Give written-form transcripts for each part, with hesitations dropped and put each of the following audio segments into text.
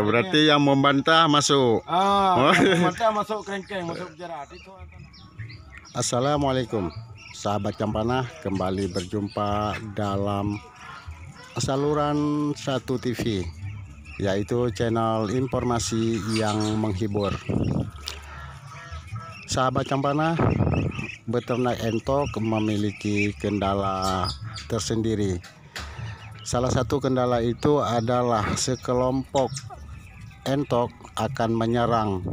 Berarti yang membantah masuk. Membantah masuk kerengkeng, masuk penjara. Assalamualaikum, sahabat Campana, kembali berjumpa dalam saluran 1 TV, yaitu channel informasi yang menghibur. Sahabat Campana, beternak entok memiliki kendala tersendiri. Salah satu kendala itu adalah sekelompok entok akan menyerang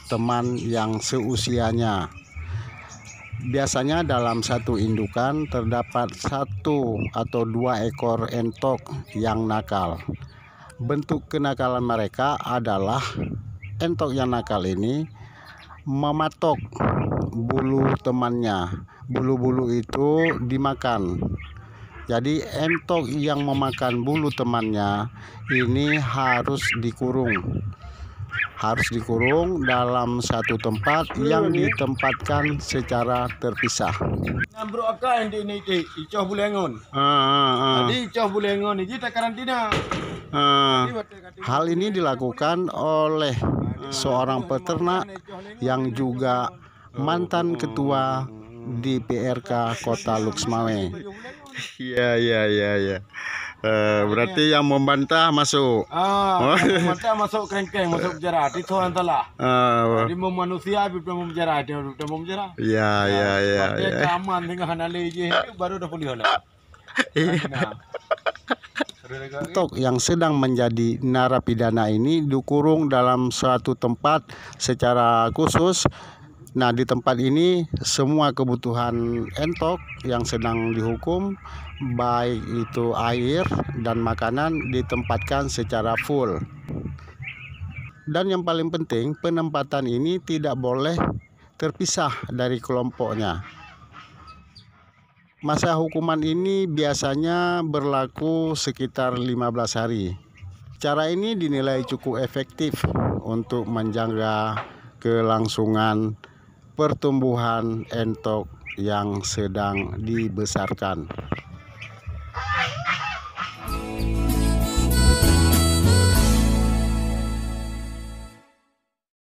teman yang seusianya. Biasanya dalam satu indukan terdapat 1 atau 2 ekor entok yang nakal. Bentuk kenakalan mereka adalah entok yang nakal ini mematok bulu temannya. Bulu-bulu itu dimakan. Jadi entok yang memakan bulu temannya ini harus dikurung dalam satu tempat yang ditempatkan secara terpisah. Bro Aka yang di ini Icoh Bulengon. Jadi Icoh Bulengon ini kita karantina. Hal ini dilakukan oleh seorang peternak yang juga mantan ketua di PRK Kota Luxmawe. Iya. Berarti yang membantah masuk. Membantah masuk kerengkeng, masuk penjara. Itu antara. Jadi manusia belum penjara, dia udah mau penjara. Iya. Dia aman tinggal hanali je, baru udah pulih lah. Entok yang sedang menjadi narapidana ini dikurung dalam suatu tempat secara khusus. Nah, di tempat ini semua kebutuhan entok yang sedang dihukum, baik itu air dan makanan, ditempatkan secara full. Dan yang paling penting, penempatan ini tidak boleh terpisah dari kelompoknya. Masa hukuman ini biasanya berlaku sekitar 15 hari. Cara ini dinilai cukup efektif untuk menjaga kelangsungan pertumbuhan entok yang sedang dibesarkan.